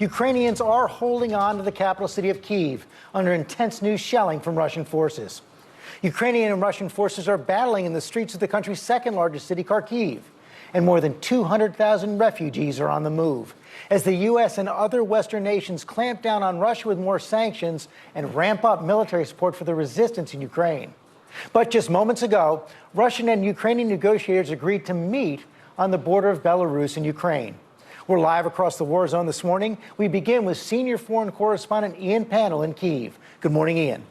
Ukrainians are holding on to the capital city of Kyiv under intense new shelling from Russian forces. Ukrainian and Russian forces are battling in the streets of the country's second largest city, Kharkiv, and more than 200,000 refugees are on the move as the U.S. and other Western nations clamp down on Russia with more sanctions and ramp up military support for the resistance in Ukraine. But just moments ago, Russian and Ukrainian negotiators agreed to meet on the border of Belarus and Ukraine. We're live across the war zone this morning. We begin with senior foreign correspondent Ian Pannell in Kyiv. Good morning, Ian.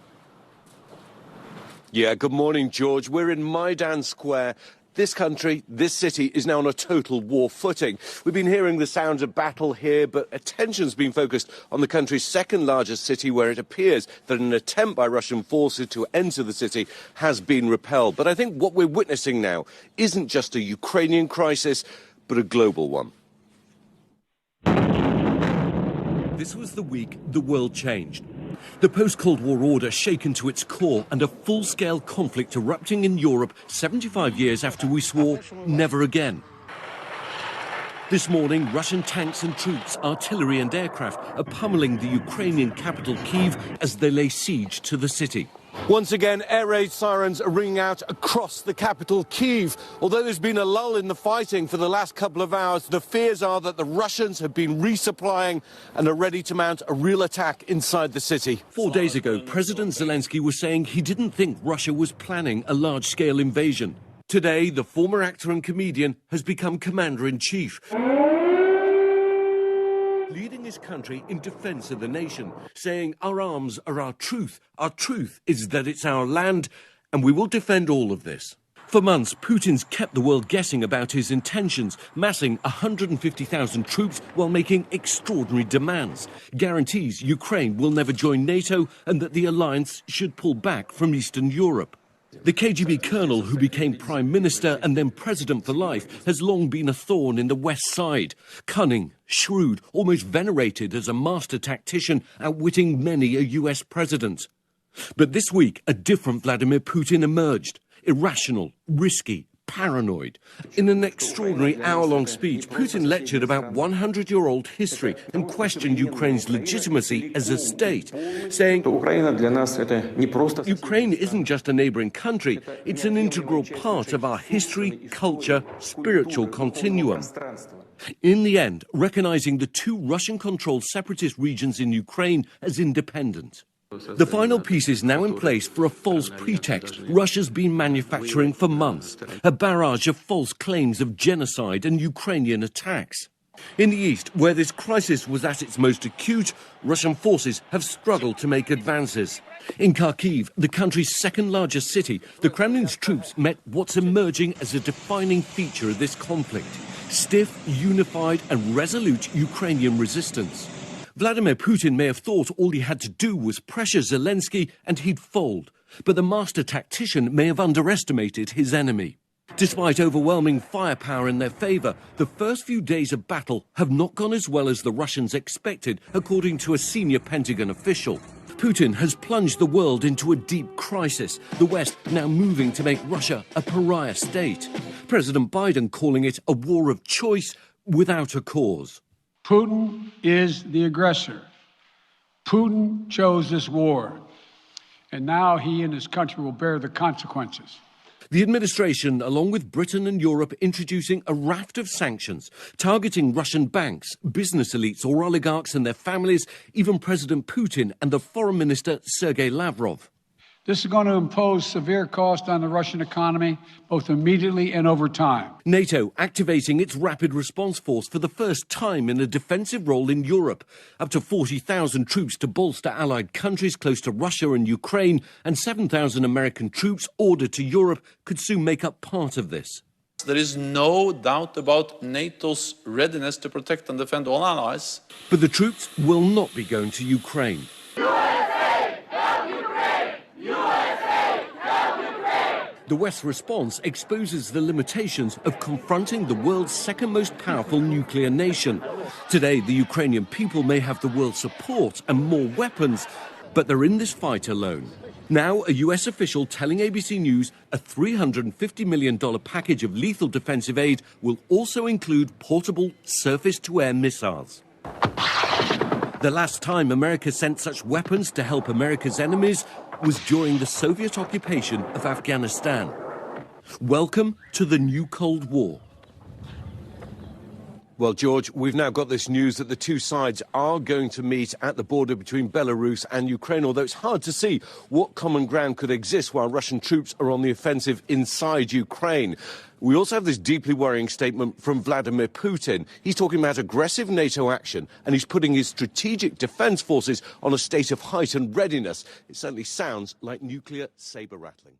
Yeah, good morning, George. We're in Maidan Square. This country, this city, is now on a total war footing. We've been hearing the sounds of battle here, but attention's been focused on the country's second largest city, where it appears that an attempt by Russian forces to enter the city has been repelled. But I think what we're witnessing now isn't just a Ukrainian crisis, but a global one. This was the week the world changed. The post-Cold War order shaken to its core and a full-scale conflict erupting in Europe 75 years after we swore never again. This morning, Russian tanks and troops, artillery and aircraft are pummeling the Ukrainian capital Kyiv as they lay siege to the city. Once again, air raid sirens are ringing out across the capital, Kyiv. Although there's been a lull in the fighting for the last couple of hours, the fears are that the Russians have been resupplying and are ready to mount a real attack inside the city. 4 days ago, President Zelensky was saying he didn't think Russia was planning a large-scale invasion. Today, the former actor and comedian has become commander-in-chief, leading his country in defense of the nation, saying our arms are our truth is that it's our land, and we will defend all of this. For months, Putin's kept the world guessing about his intentions, massing 150,000 troops while making extraordinary demands, guarantees Ukraine will never join NATO and that the alliance should pull back from Eastern Europe. The KGB colonel who became prime minister and then president for life has long been a thorn in the West side. Cunning, shrewd, almost venerated as a master tactician, outwitting many a US president. But this week, a different Vladimir Putin emerged. Irrational, risky, paranoid. In an extraordinary hour-long speech, Putin lectured about 100-year-old history and questioned Ukraine's legitimacy as a state, saying, Ukraine isn't just a neighboring country, it's an integral part of our history, culture, spiritual continuum. In the end, recognizing the two Russian-controlled separatist regions in Ukraine as independent. The final piece is now in place for a false pretext Russia's been manufacturing for months, a barrage of false claims of genocide and Ukrainian attacks. In the east, where this crisis was at its most acute, Russian forces have struggled to make advances. In Kharkiv, the country's second largest city, the Kremlin's troops met what's emerging as a defining feature of this conflict: stiff, unified and resolute Ukrainian resistance. Vladimir Putin may have thought all he had to do was pressure Zelensky and he'd fold, but the master tactician may have underestimated his enemy. Despite overwhelming firepower in their favour, the first few days of battle have not gone as well as the Russians expected, according to a senior Pentagon official. Putin has plunged the world into a deep crisis, the West now moving to make Russia a pariah state. President Biden calling it a war of choice without a cause. Putin is the aggressor. Putin chose this war, and now he and his country will bear the consequences. The administration, along with Britain and Europe, introducing a raft of sanctions, targeting Russian banks, business elites or oligarchs and their families, even President Putin and the Foreign Minister Sergei Lavrov. This is going to impose severe cost on the Russian economy, both immediately and over time. NATO activating its rapid response force for the first time in a defensive role in Europe. Up to 40,000 troops to bolster allied countries close to Russia and Ukraine, and 7,000 American troops ordered to Europe could soon make up part of this. There is no doubt about NATO's readiness to protect and defend all allies. But the troops will not be going to Ukraine. The West's response exposes the limitations of confronting the world's second most powerful nuclear nation. Today, the Ukrainian people may have the world's support and more weapons, but they're in this fight alone. Now, a US official telling ABC News a $350 million package of lethal defensive aid will also include portable surface-to-air missiles. The last time America sent such weapons to help America's enemies was during the Soviet occupation of Afghanistan. Welcome to the new Cold War. Well, George, we've now got this news that the two sides are going to meet at the border between Belarus and Ukraine, although it's hard to see what common ground could exist while Russian troops are on the offensive inside Ukraine. We also have this deeply worrying statement from Vladimir Putin. He's talking about aggressive NATO action, and he's putting his strategic defence forces on a state of heightened readiness. It certainly sounds like nuclear sabre rattling.